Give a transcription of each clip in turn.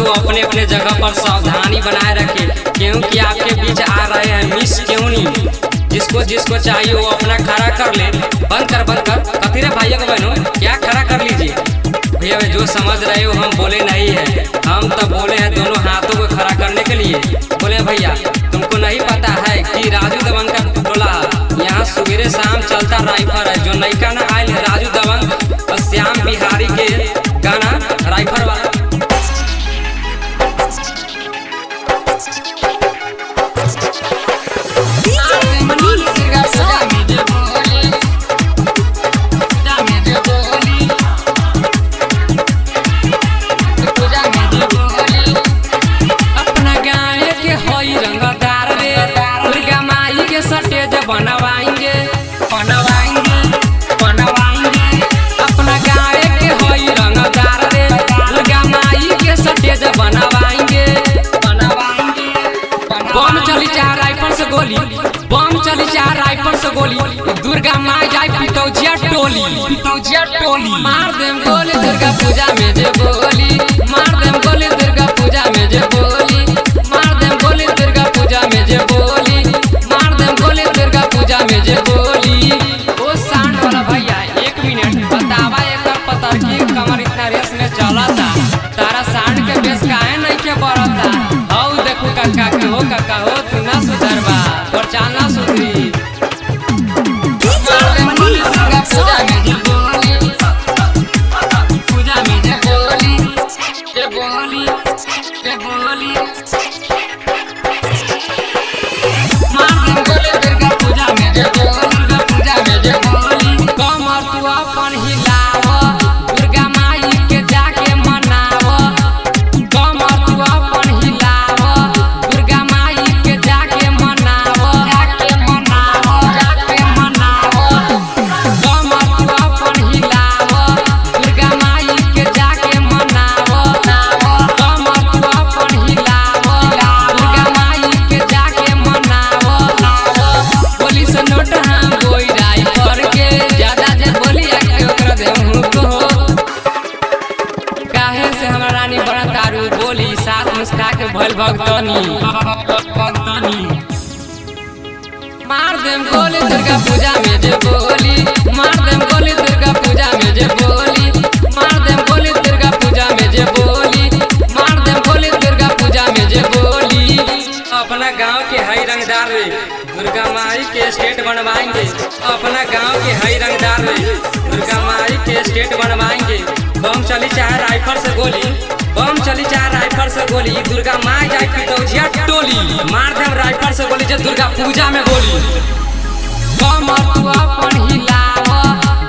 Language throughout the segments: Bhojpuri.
तो अपने अपने जगह पर सावधानी बनाए रखे, क्योंकि आपके बीच आ रहे हैं मिस क्यों नहीं। जिसको जिसको चाहिए वो अपना खड़ा कर ले। बंद कर कथी रे भैया को बहनों, क्या खड़ा कर लीजिए भैया। जो समझ रहे हो हम बोले नहीं है, हम तो बोले हैं दोनों हाथों को खड़ा करने के लिए। बोले भैया तुमको नहीं पता है कि राजू दबंग का टोला यहाँ सवेरे शाम चलता राइफल है। जो नई का ना आयल है राजू दबंग और श्याम बिहारी के गाना राइफल वाला। अपना गाय के होई रंगदार रे, दुर्गा माई के सटेज बनवाएंगे। बम चली चार राइफल से गोली, बम चली चार राइफल से गोली, दुर्गा माई जाए पितौजिया टोली। मार देम गोली दुर्गा पूजा में जे बोली, मार देम गोली दुर्गा पूजा में जे बोली, मार देम गोली दुर्गा पूजा में जे बोली, मार देम गोली दुर्गा पूजा में जे बोली। ओ सांड वाला भैया 1 मिनट बतावा एक पता की कमर इतना रेस में चला था, तारा सांड के बेस काहे नहीं के बढ़ता। हौ देखो काका हो तू ना सुधरबा और चालना सुधरी। भल भक्तनी मार देम गोली दुर्गा पूजा में जे बोली, मार देम गोली दुर्गा पूजा में जे बोली, मार देम गोली दुर्गा पूजा में जे बोली, मार देम गोली दुर्गा पूजा में जे बोली। अपना गांव के हई रंगदार रे दुर्गा माई के स्टेट बनवाएंगे। अपना गांव के हई रंगदार रे दुर्गा माई के स्टेट बनवाएंगे। बम चली चाहे राइफल से गोली, बम चली चाहे राइफल से गोली, दुर्गा माई जाए पितौजिया टोली। मार देम राइफल से गोली जे दुर्गा पूजा में बोली। कमर तू अपन हिलाव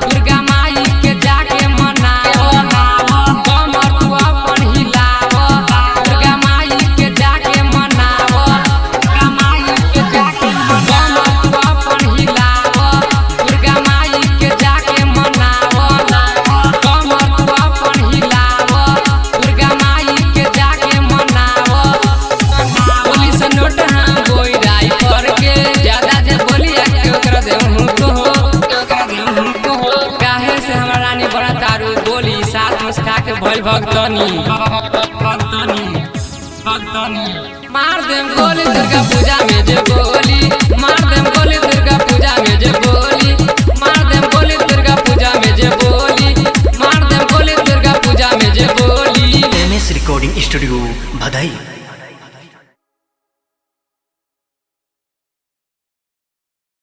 दुर्गा माई के जाके मनाव, कमर तू अपन हिलाव दुर्गा माई के जाके मनाव, दुर्गा माई के जाके कमर तू अपन हिलाव दुर्गा माई के जाके मनाव, कमर तू अपन हिलाव दुर्गा माई के जाके मनाव। पुलिस नोट हम गोई राइफल के ज्यादा जे बोली आके ओकरा देहु तो काहे से हमरा रानी बड़ा तारू बोली साथ मुस्का के भइल भक्तनी। मार देम गोली दुर्गा पूजा में जे बोली, मार देम गोली दुर्गा पूजा में जे बोली, मार देम गोली दुर्गा पूजा में जे बोली, मार देम गोली दुर्गा पूजा में जे बोली। MS recording studio Bhadai.